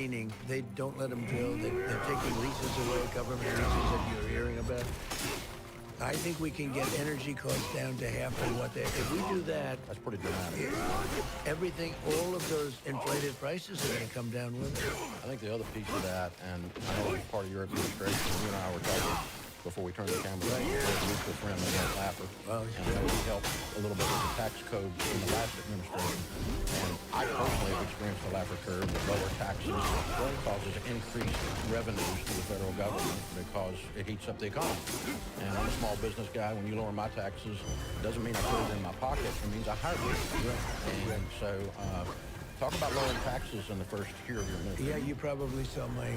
meaning they don't let them drill. They're taking leases away, government leases that you're hearing about. I think we can get energy costs down to half of what they. If we do that, That's pretty dramatic. everything, all of those inflated prices are going to come down with it. I think the other piece of that, and I know it was part of your administration, you and I were talking before we turned the camera on, we had a mutual friend, Matt Laffer, and he helped a little bit with the tax code in the last administration. And I personally have experienced the Laffer curve with lower taxes causes increased revenues to the federal government because it heats up the economy. And I'm a small business guy. When you lower my taxes, it doesn't mean I put it in my pocket. It means I hire people. And so talk about lowering taxes in the first year of your administration. Yeah, you probably saw my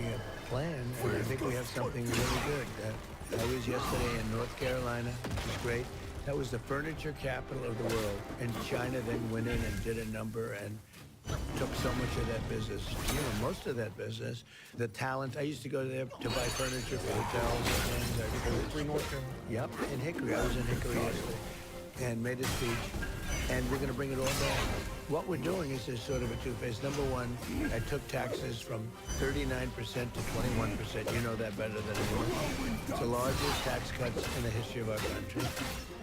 plan, and I think we have something really good. I was yesterday in North Carolina, which is great. That was the furniture capital of the world, and China then went in and did a number and took so much of that business. You know, most of that business, the talent. I used to go there to buy furniture for hotels and things. Hickory, North Carolina? Yep, in Hickory. I was in Hickory yesterday and made a speech, and we're going to bring it all down. What we're doing is sort of a two-phase. Number one, I took taxes from 39% to 21%. You know that better than anyone. It's the largest tax cuts in the history of our country.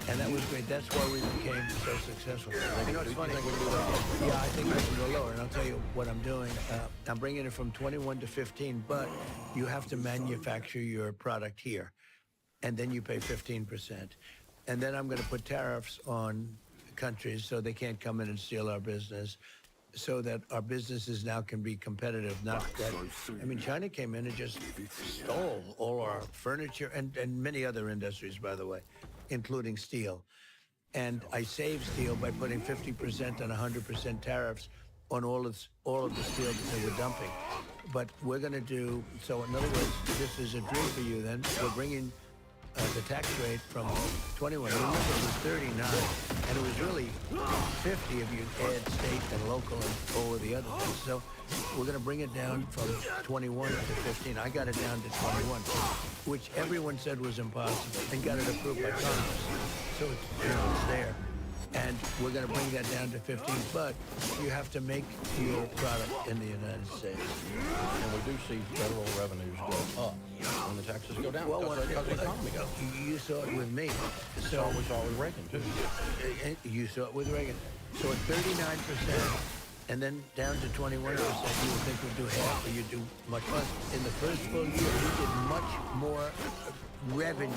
And that was great. That's why we became so successful. You know, it's funny. Yeah, I think we can go lower. And I'll tell you what I'm doing. I'm bringing it from 21 to 15, but you have to manufacture your product here. And then you pay 15%. And then I'm going to put tariffs on countries so they can't come in and steal our business, so that our businesses now can be competitive. Not that, I mean, China came in and just stole all our furniture and many other industries, by the way, including steel. And I saved steel by putting 50% and 100% tariffs on all of the steel that they were dumping. But we're going to do, so in other words, this is a dream for you then. We're bringing the tax rate from 21. Remember, it was 39, and it was really 50 if you add state and local and all of the other things. So we're going to bring it down from 21 to 15. I got it down to 21, which everyone said was impossible, and got it approved by Congress. So it's there. And we're going to bring that down to 15, but you have to make your product in the United States. And we do see federal revenues go up when the taxes go down. Well, because the economy goes. You saw it with me. So we saw it with Reagan, too. You saw it with Reagan. So at 39%, and then down to 21%, you would think we'd do half, or you'd do much less. In the first full year, we did much more revenue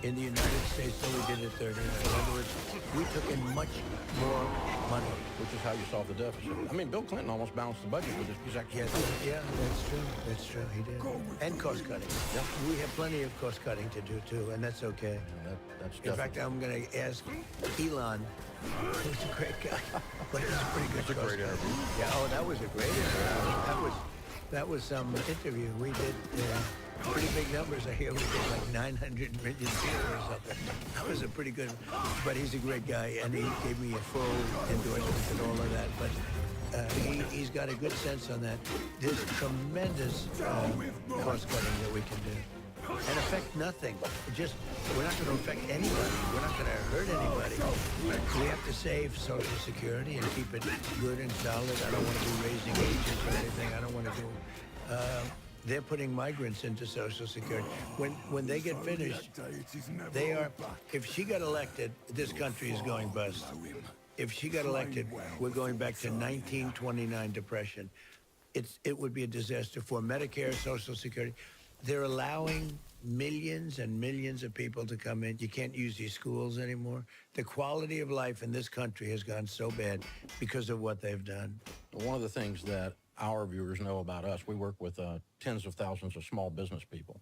in the United States than we did at 39. In other words, we took in much more money. Which is how you solve the deficit. I mean, Bill Clinton almost balanced the budget with his executive. Yeah, that's true. That's true. He did. And cost cutting. Yeah. We have plenty of cost cutting to do too, and that's okay. Yeah, that's in fact, I'm going to ask Elon, who's a great guy, but he's a pretty good cost great interview. Yeah. Oh, that was a great interview. That was some interview we did. Pretty big numbers. I hear we did like 900 million people or something. That was a pretty good, but he's a great guy, and he gave me a full endorsement and all of that. But he's got a good sense on that. There's tremendous cost cutting that we can do. And affect nothing. We're not going to affect anybody. We're not going to hurt anybody. We have to save Social Security and keep it good and solid. I don't want to be raising ages or anything. I don't want to do. They're putting migrants into Social Security. When they get finished, they are. If she got elected, this country is going bust. If she got elected, we're going back to 1929 depression. It would be a disaster for Medicare, Social Security. They're allowing millions and millions of people to come in. You can't use these schools anymore. The quality of life in this country has gone so bad because of what they've done. One of the things that our viewers know about us, we work with tens of thousands of small business people.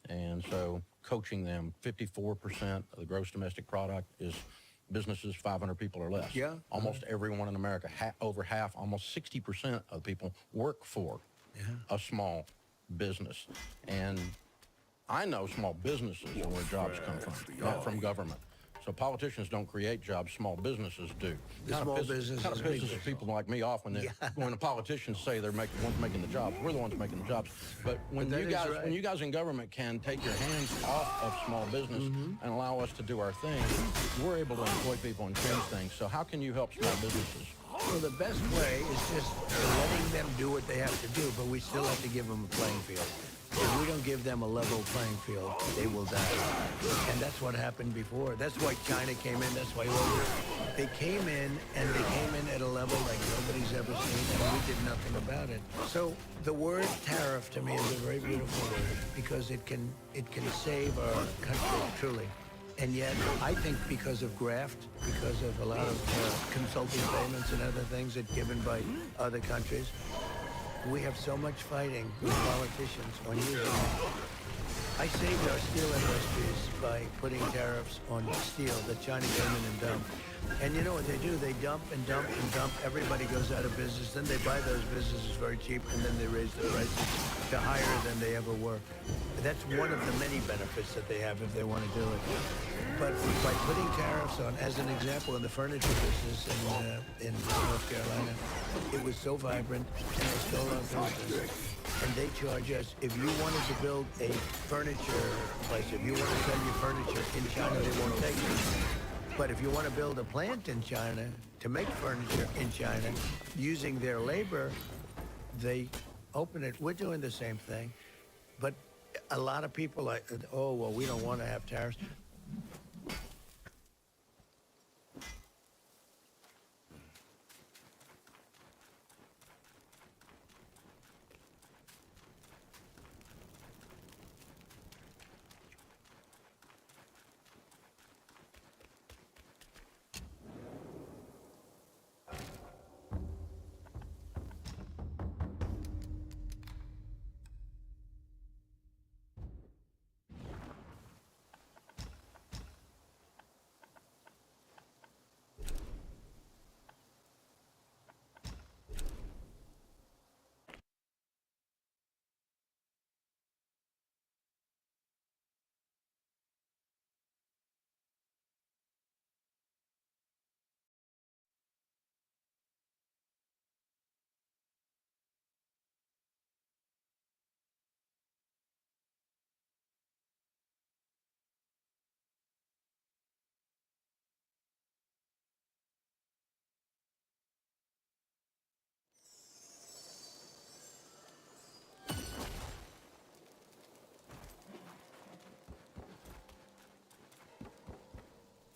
And so coaching them, 54% of the gross domestic product is businesses 500 people or less. Yeah. Almost everyone in America, over half, almost 60% of people work for a small business. And I know small businesses are where jobs come from, not from government. So politicians don't create jobs, small businesses do. Small businesses kind of pisses people like me off when when the politicians say they're the ones making the jobs. We're the ones making the jobs. But when you guys in government can take your hands off of small business and allow us to do our thing, we're able to employ people and change things. So how can you help small businesses? Well, the best way is just letting them do what they have to do, but we still have to give them a playing field. If we don't give them a level playing field, they will die. And that's what happened before. That's why China came in. That's why they came in, and they came in at a level like nobody's ever seen, and we did nothing about it. So the word tariff to me is a very beautiful word because it can save our country, truly. And yet, I think because of graft, because of a lot of consulting payments and other things that given by other countries, we have so much fighting with politicians on using it. I saved our steel industries by putting tariffs on steel that China came in and dumped. And you know what they do? They dump and dump and dump. Everybody goes out of business. Then they buy those businesses very cheap, and then they raise the prices to higher than they ever were. That's one of the many benefits that they have if they want to do it. But by putting tariffs on, as an example, in the furniture business in North Carolina, it was so vibrant, and they stole our business. And they charge us, if you wanted to build a furniture place, if you want to sell your furniture in China, they won't take it. But if you want to build a plant in China to make furniture in China using their labor, they open it. We're doing the same thing. But a lot of people are, oh, well, we don't want to have tariffs.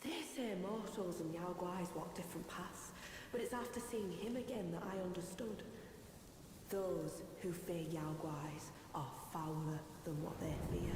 They say mortals and Yao Guais walk different paths, but it's after seeing him again that I understood. Those who fear Yao Guais are fouler than what they fear.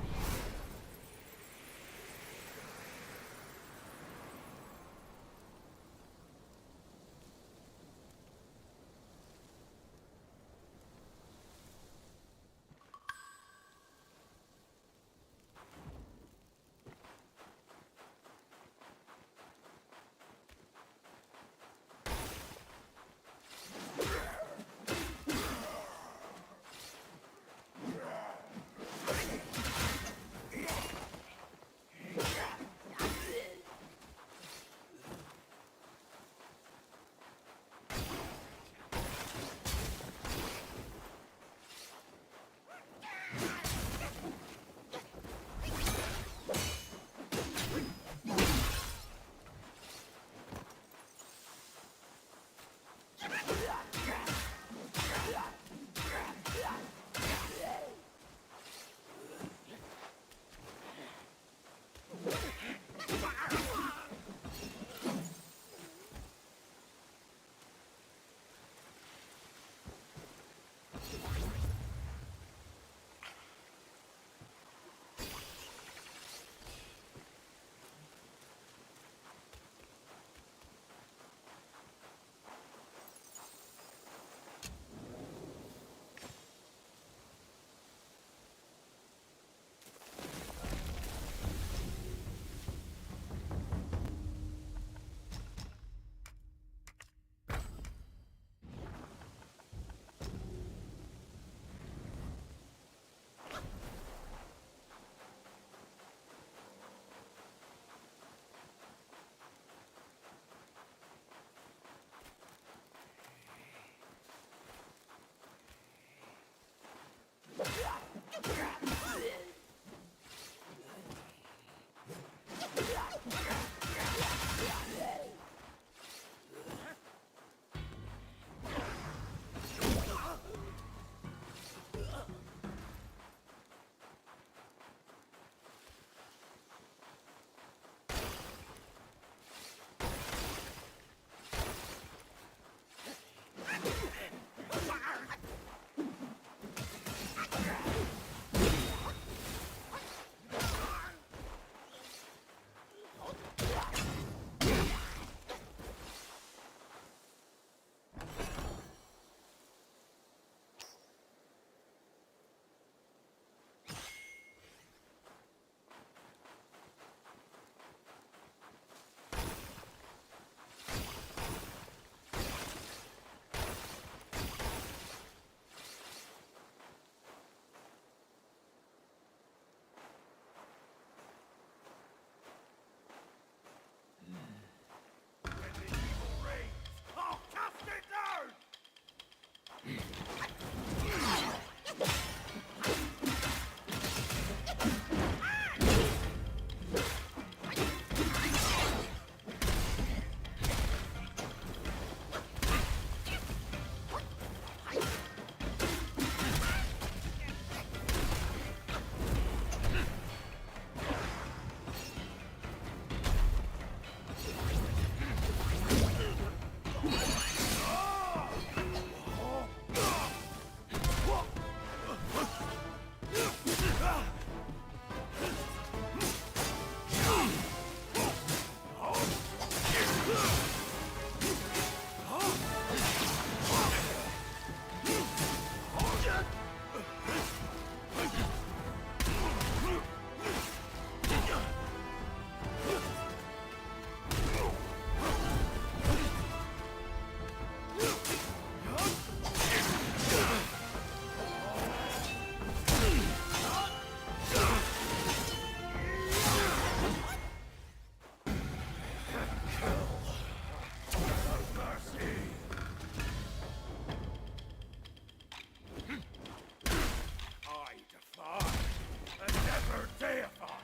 Never deified.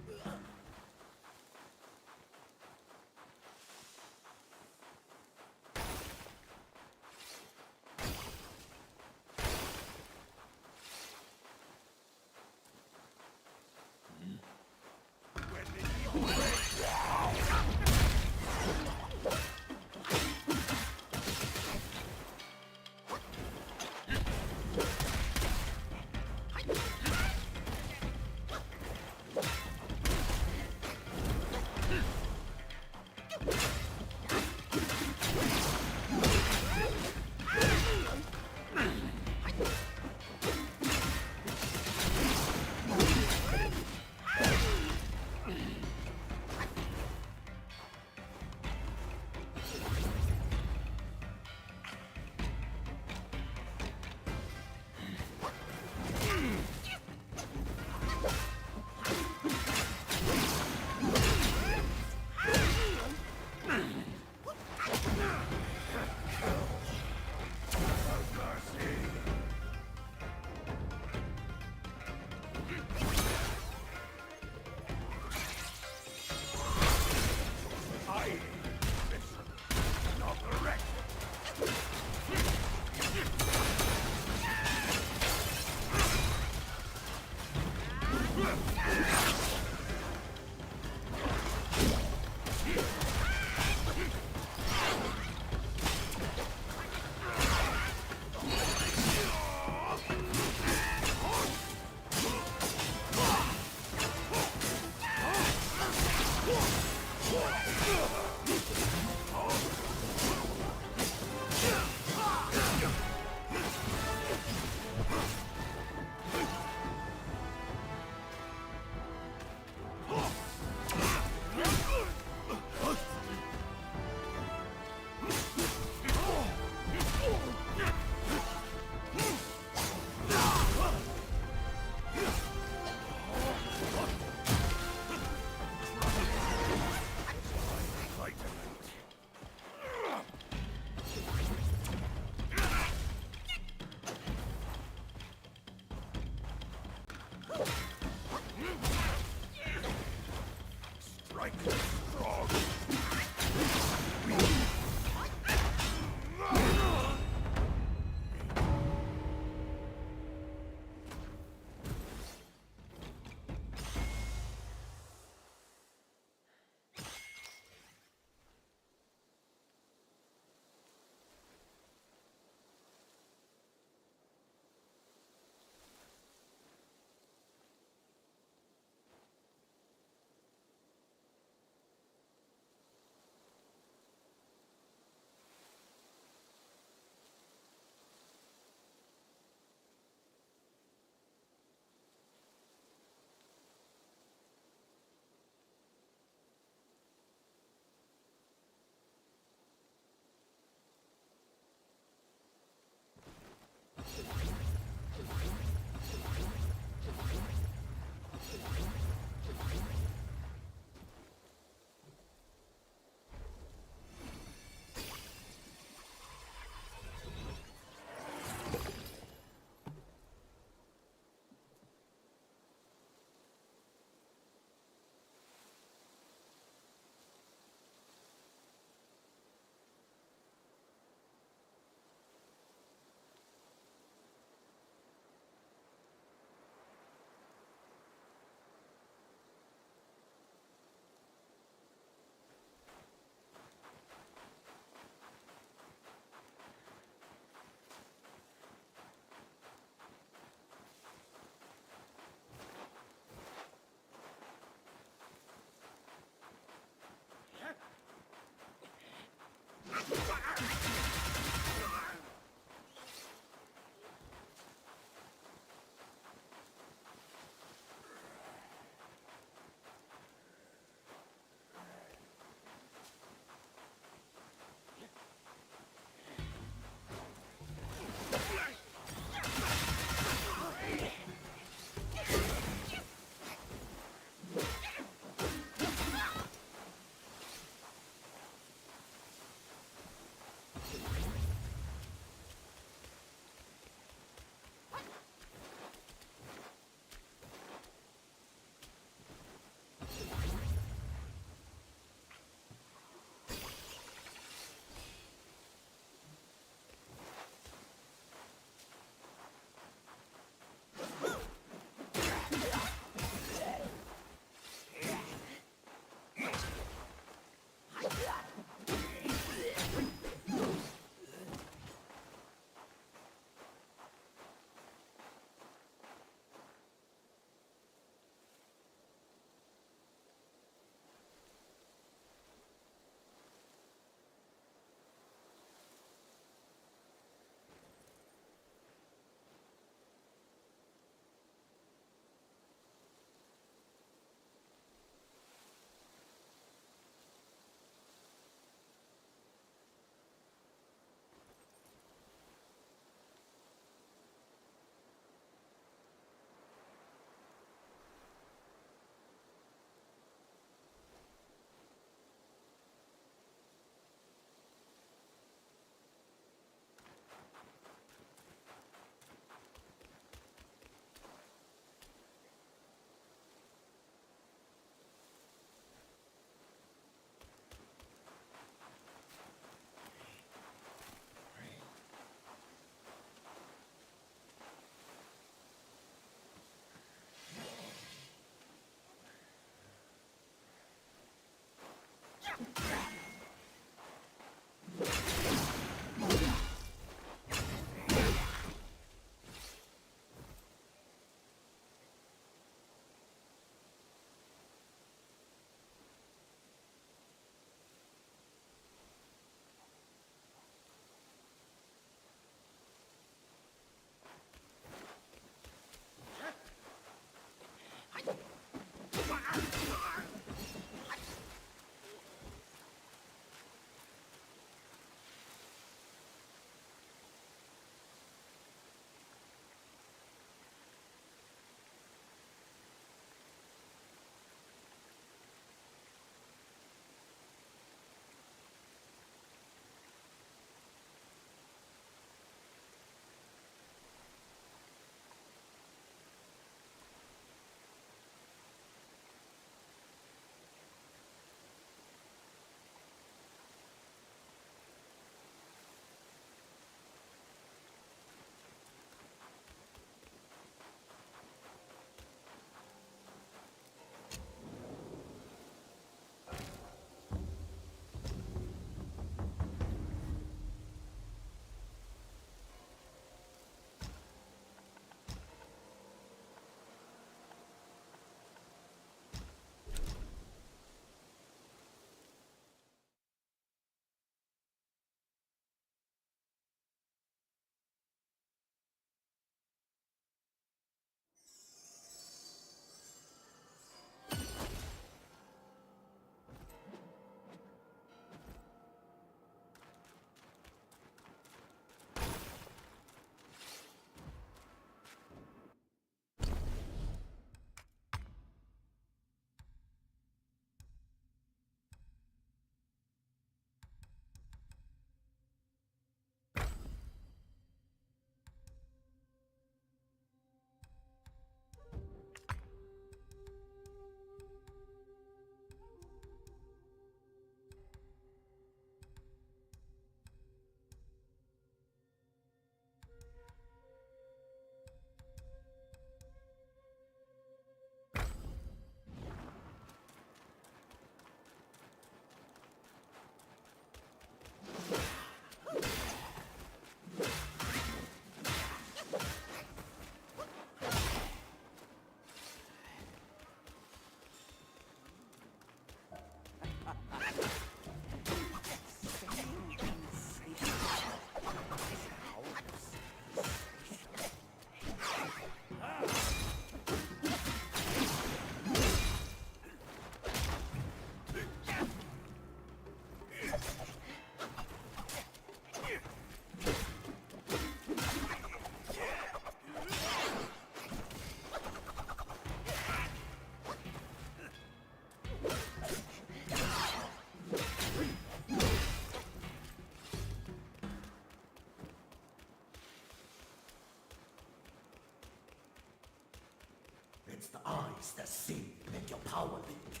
It's the eyes that see make your power leak.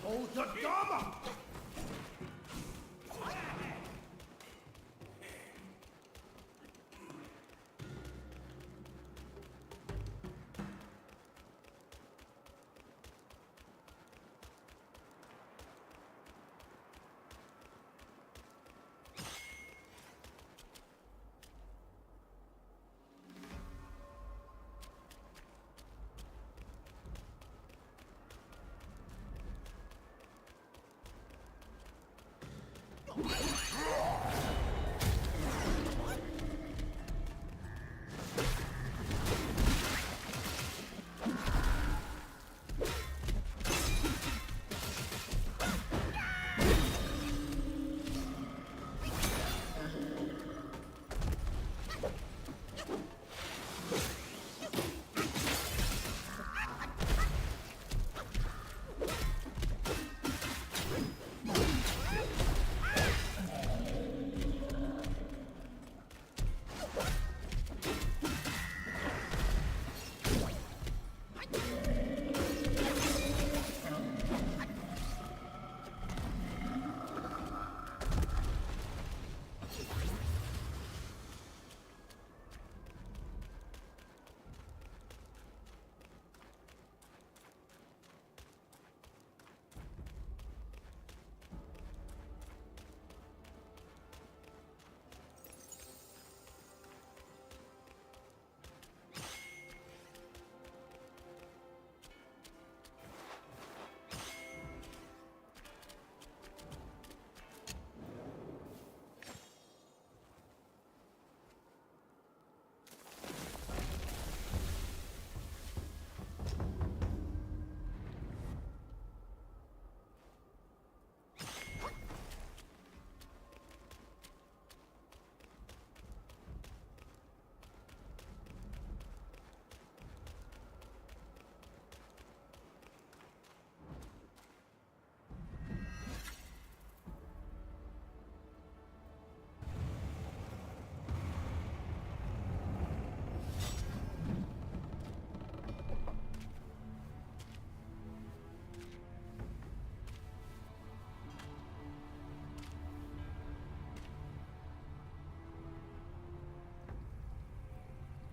Hold the Dharma!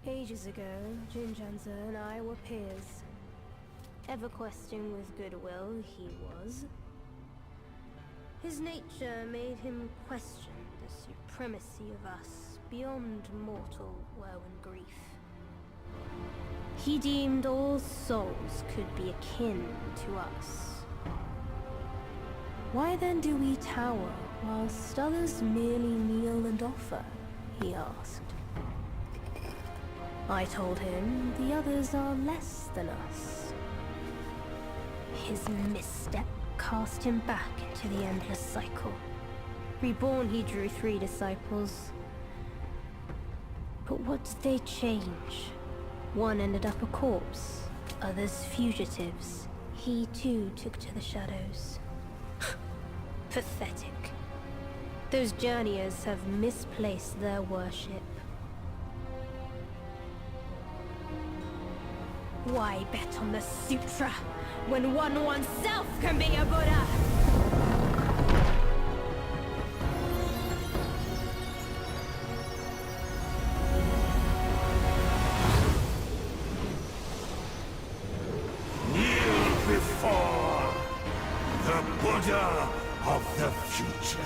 Ages ago, Jinjanza and I were peers. Ever questing with goodwill, he was. His nature made him question the supremacy of us beyond mortal woe and grief. He deemed all souls could be akin to us. Why then do we tower whilst others merely kneel and offer? He asked. I told him the others are less than us. His misstep cast him back into the endless cycle. Reborn, he drew 3 disciples. But what did they change? One ended up a corpse, others fugitives. He too took to the shadows. Pathetic. Those journeyers have misplaced their worship. Why bet on the sutra when one oneself can be a Buddha? Kneel before the Buddha of the future.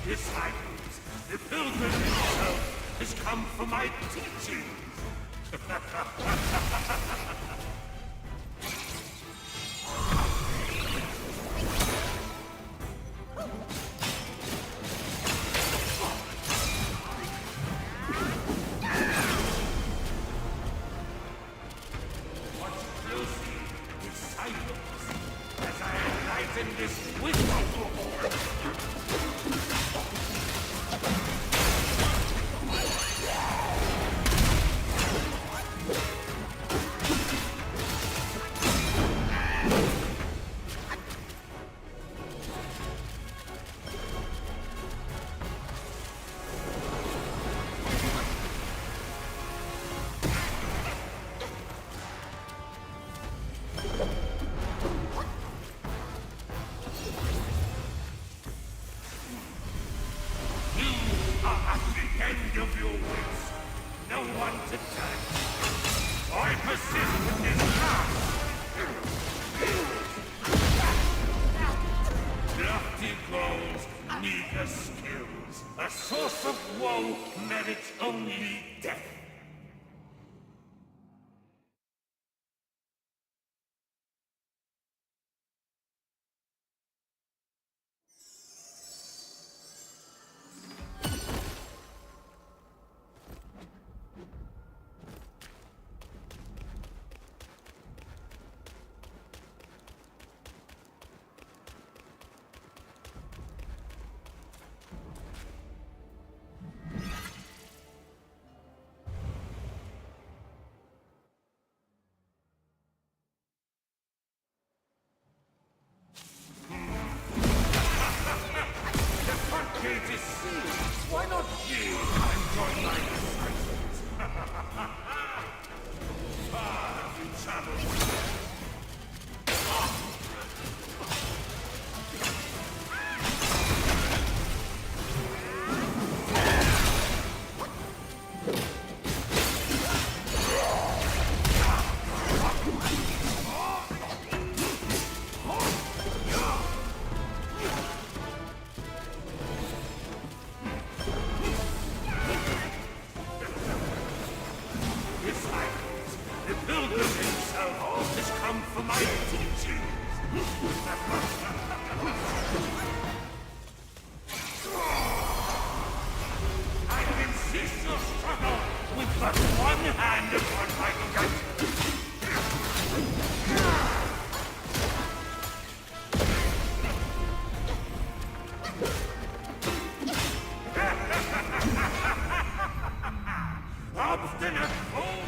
Disciples, the pilgrim himself has come for my teachings. fasten this with end of your wits. No one to turn. I persist in this path. Lofty goals, meager skills. A source of woe merits only death. Gate is sealed. Why not you and join my disciples? Far have you traveled? The pilgrim himself has come for my teachings. I can cease your struggle with but one hand upon my gut. Obstinate fool!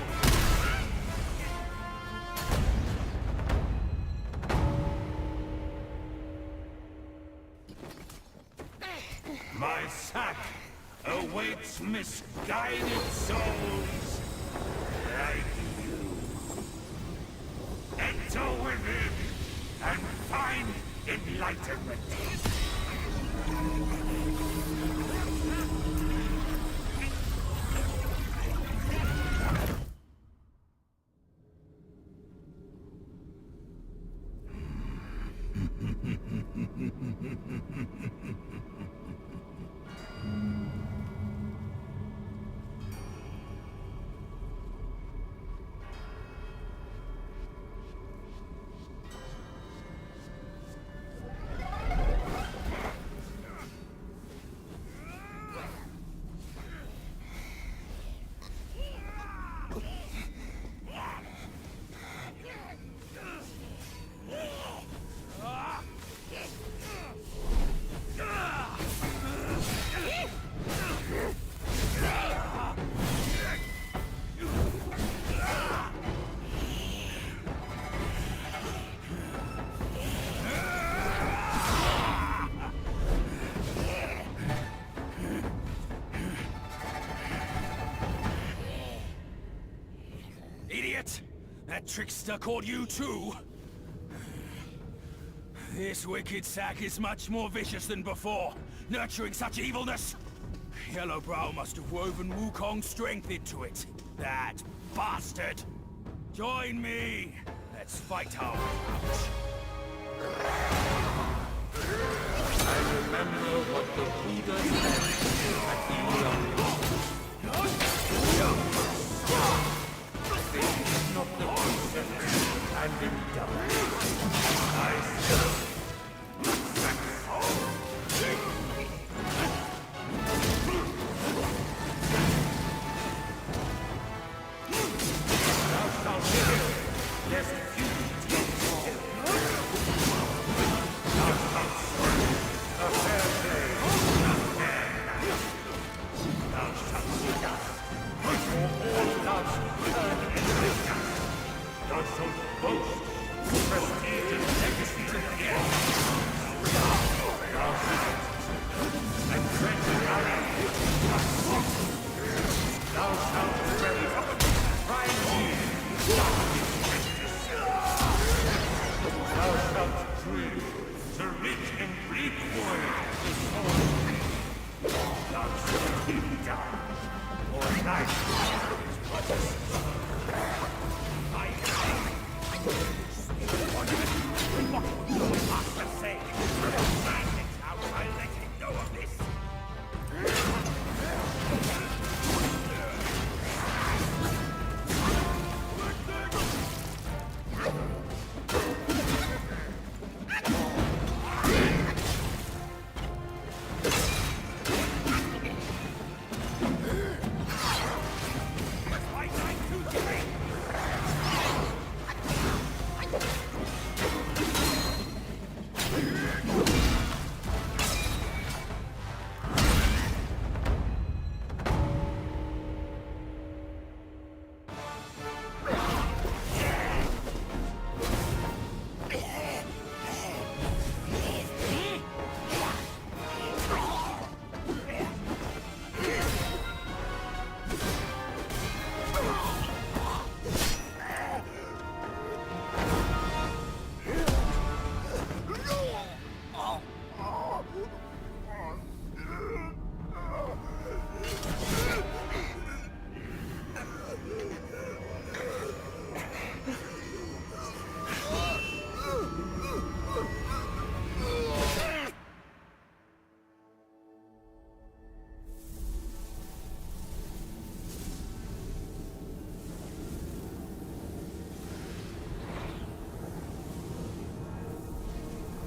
My sack awaits misguided souls like you. Enter within and find enlightenment. Idiot! That trickster caught you too! This wicked sack is much more vicious than before, nurturing such evilness! Yellowbrow must have woven Wukong's strength into it. That bastard! Join me! Let's fight our way out. I remember what the Buddha said at the young. This is not the precept and indulge. I serve. Thou shalt live, lest few take still. so boast, prestige and legacy to the end. Thou shalt and treasure our thou shalt raise pride here. Thou shalt dream to reach and bleak void the soul. Thou shalt be done, or life is but a song. What would the master say? How will I let him know of this?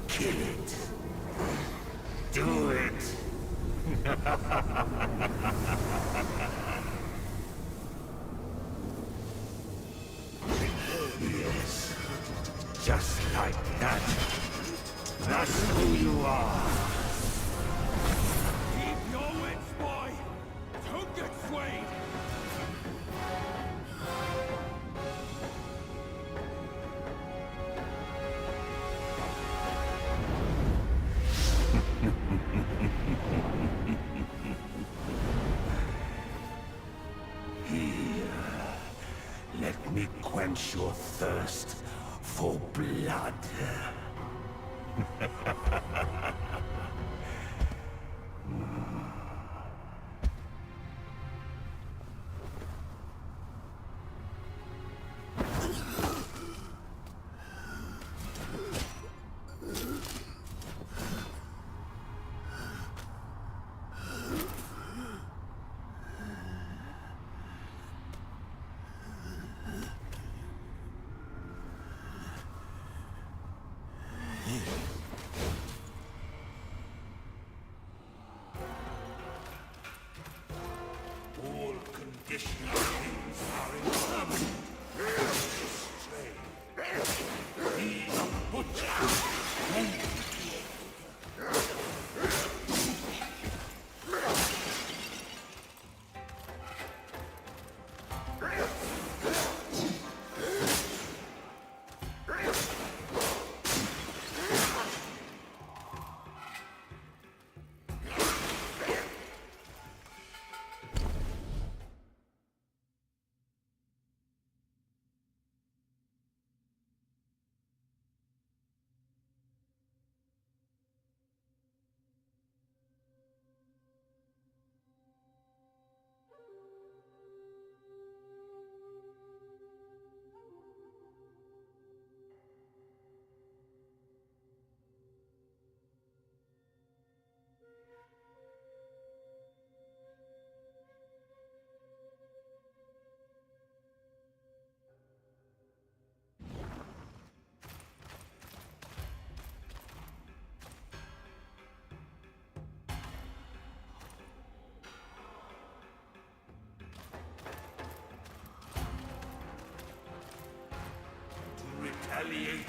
Kill it. Do it. Yes. Just like that. That's who you are. Keep your wits, boy! Don't get swayed! Let me quench your thirst for blood. All conditional things are impermanent. Stray. Be a butcher. Retaliating.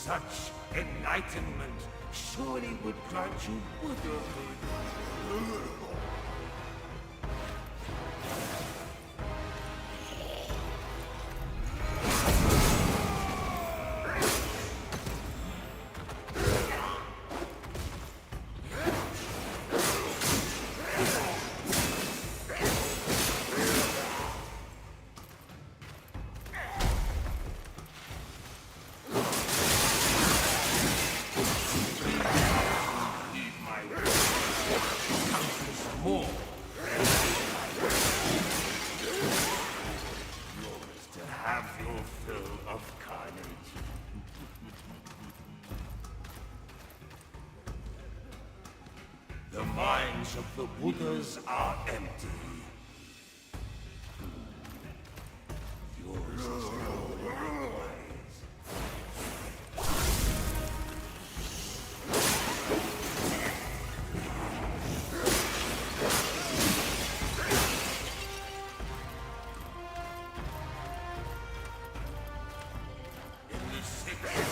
Such enlightenment surely would grant you Buddhahood. The minds of the Buddhas are empty. Yours is likewise. In the sixth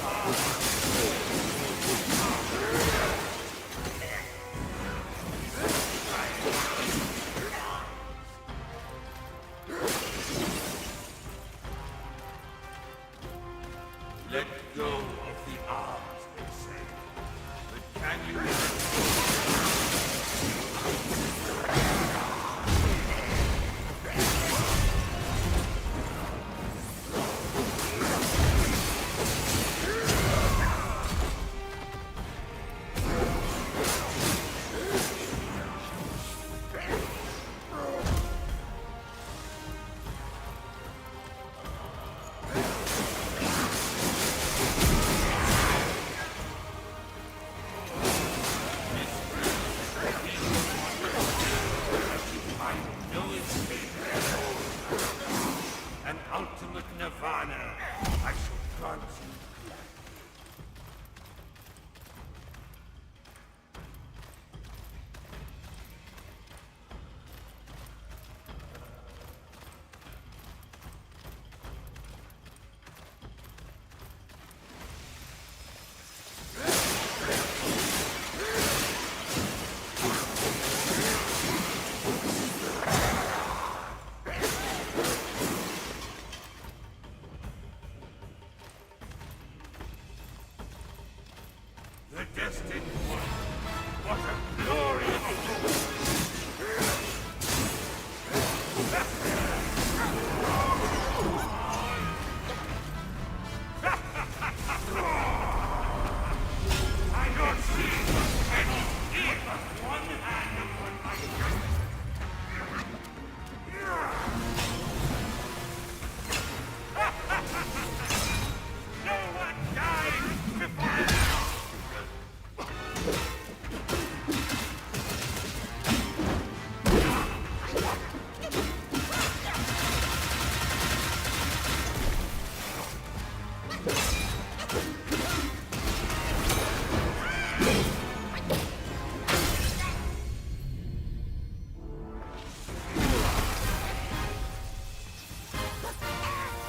let go of the arms, they say. But can you... An ultimate nirvana, I shall grant you. The destined one. What a glorious I don't see any even one hand upon my no one died before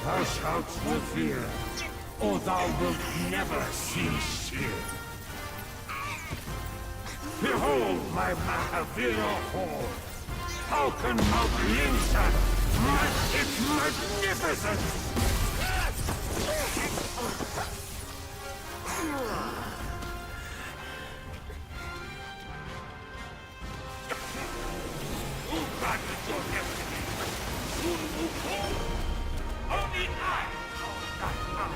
Thou shalt revere, or thou wilt never cease here. Behold my Mahavira hall. How can Mount Lingshan match its magnificence? Who granted your destiny? Soon Wukong? Only I know that now.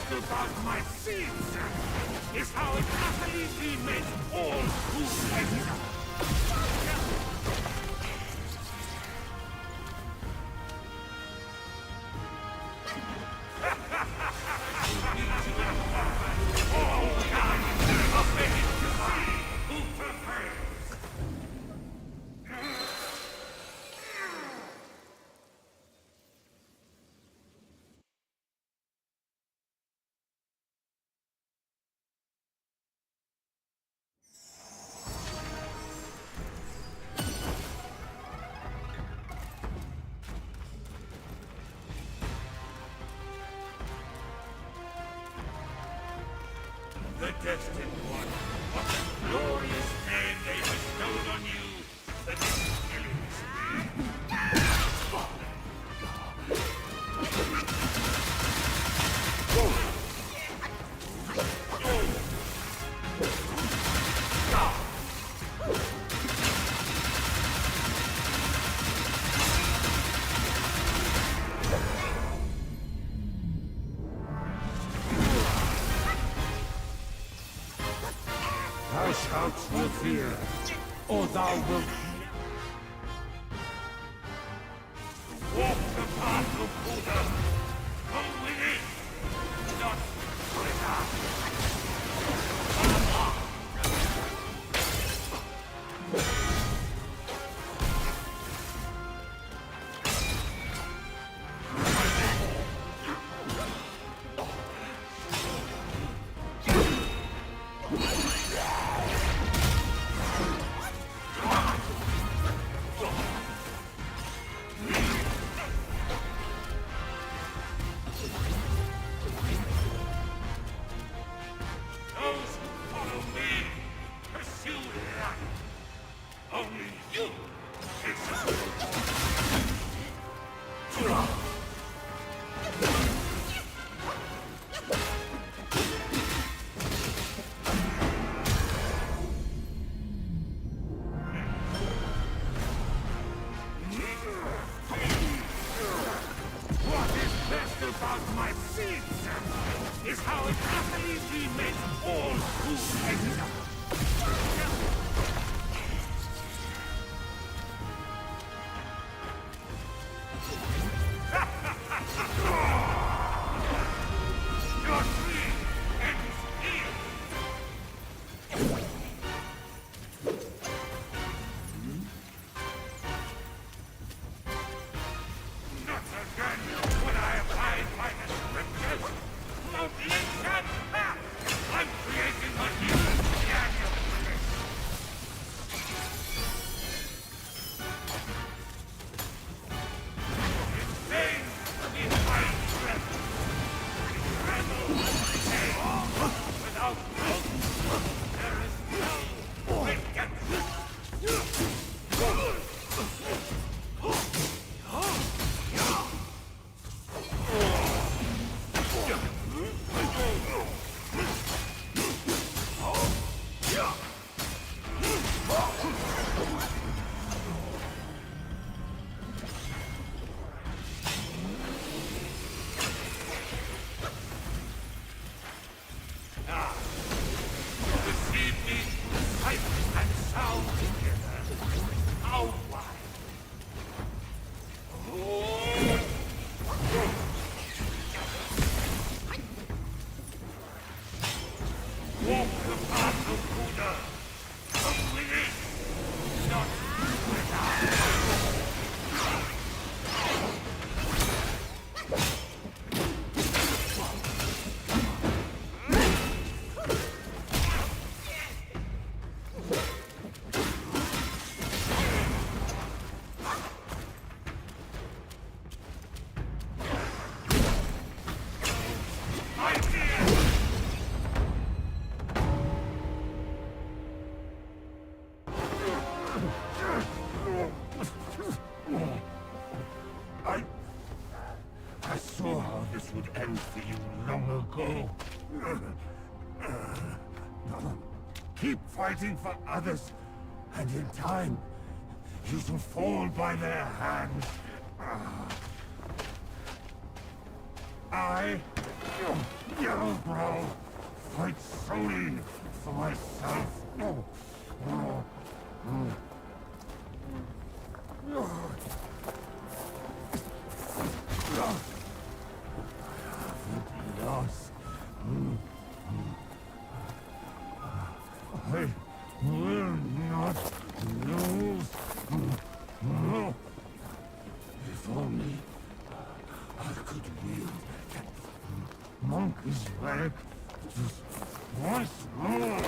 About my sins is how it utterly remains all who enter. destined one. What a glorious name they bestowed on you. The Distillings. Thou shalt not fear, or thou wilt walk the path of Buddha. Come within, not without. Those who follow me pursue light. Only you is What is best about my seeds is how it happily remakes all who hate them. Your dream ends here. Not again when I abide by the scriptures. Mutilation! Ha! I'm creating a new Daniel list. It's vain in my breath. Tremble and decay. Without growth, there is no redemption. Receive me, sight and sound together. How wide? Walk the path of Buddha. Come within, not without. I fear. I saw how this would end for you long ago. Keep fighting for others, and in time, you shall fall by their hands. I, Yellowbrow, fight solely for myself. Lost. I will not lose. If only I could wield that monkey's relic just once more.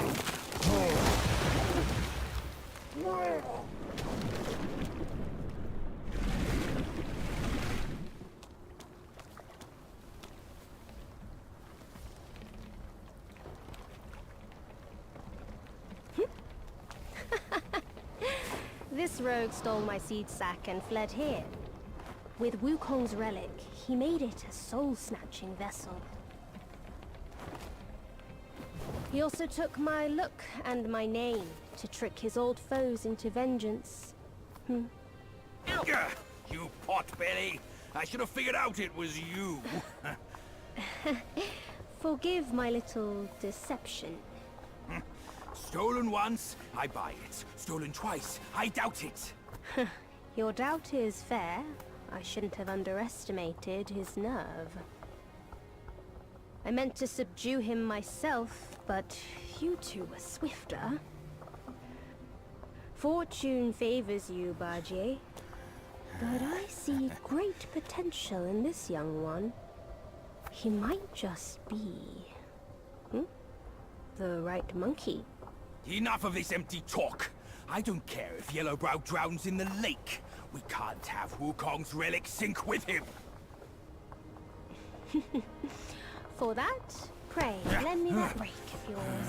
This rogue stole my seed sack and fled here. With Wukong's relic, he made it a soul-snatching vessel. He also took my look and my name to trick his old foes into vengeance. Gah, you potbelly! I should have figured out it was you. Forgive my little deception. Stolen once, I buy it. Stolen twice, I doubt it. Your doubt is fair. I shouldn't have underestimated his nerve. I meant to subdue him myself, but you two were swifter. Fortune favors you, Bajie. But I see great potential in this young one. He might just be... the right monkey. Enough of this empty talk. I don't care if Yellowbrow drowns in the lake. We can't have Wukong's relic sink with him. For that, pray, lend me that rake of yours.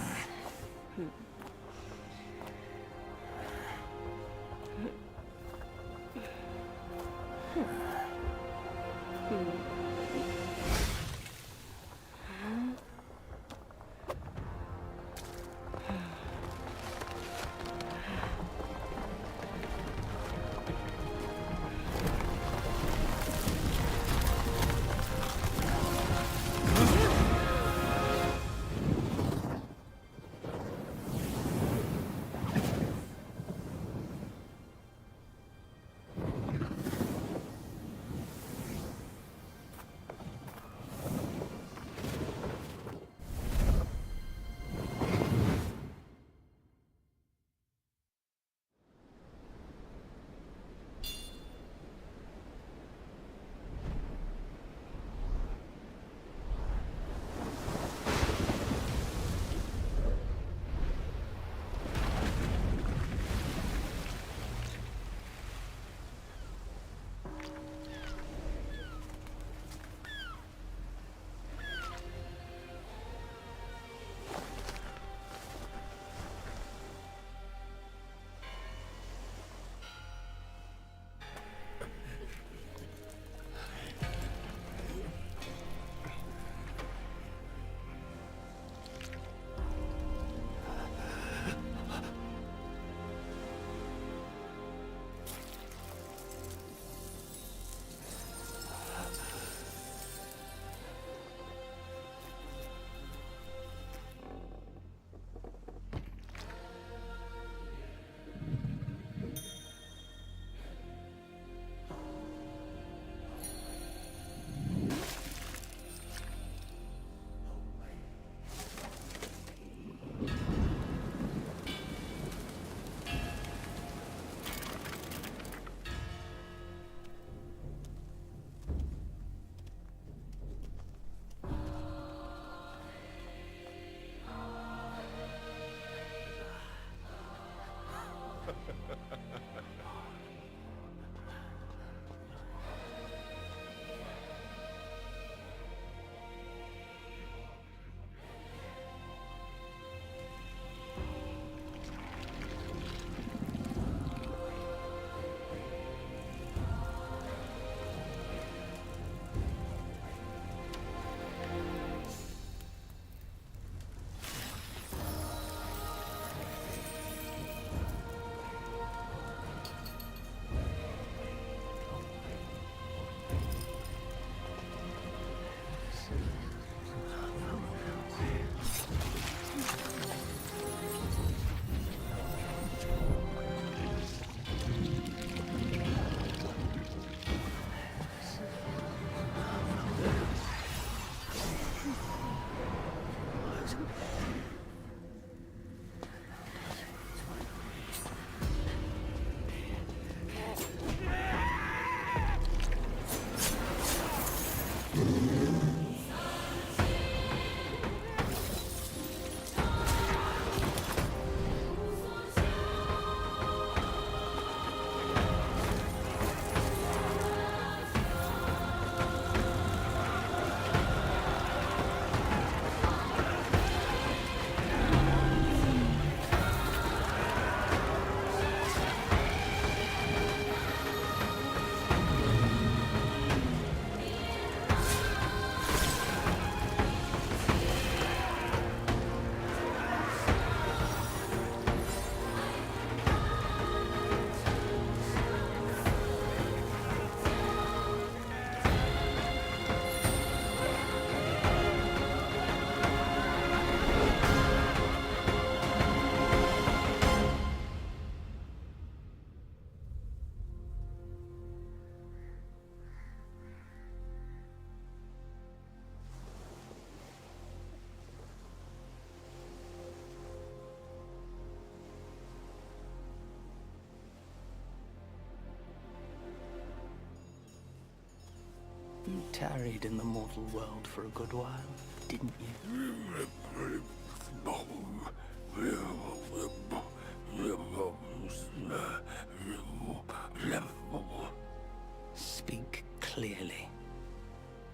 tarried in the mortal world for a good while, didn't you? Speak clearly.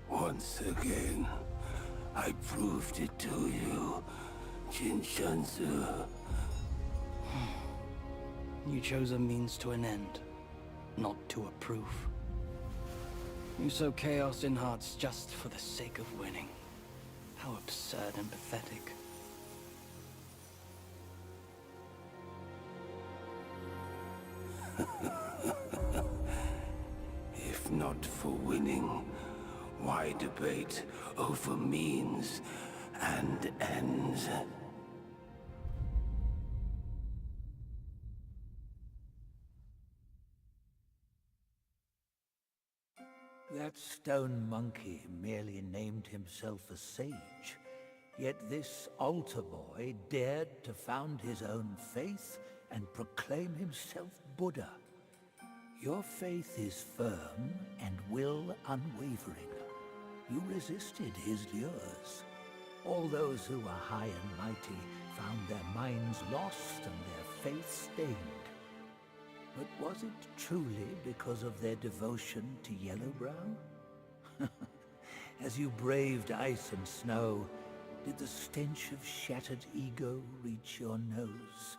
Once again, I proved it to you, Jin Shanzu. You chose a means to an end, not to a proof. You sow chaos in hearts just for the sake of winning. How absurd and pathetic. If not for winning, why debate over means and ends? That stone monkey merely named himself a sage, yet this altar boy dared to found his own faith and proclaim himself Buddha. Your faith is firm and will unwavering. You resisted his lures. All those who were high and mighty found their minds lost and their faith stained. But was it truly because of their devotion to Yellowbrow? As you braved ice and snow, did the stench of shattered ego reach your nose?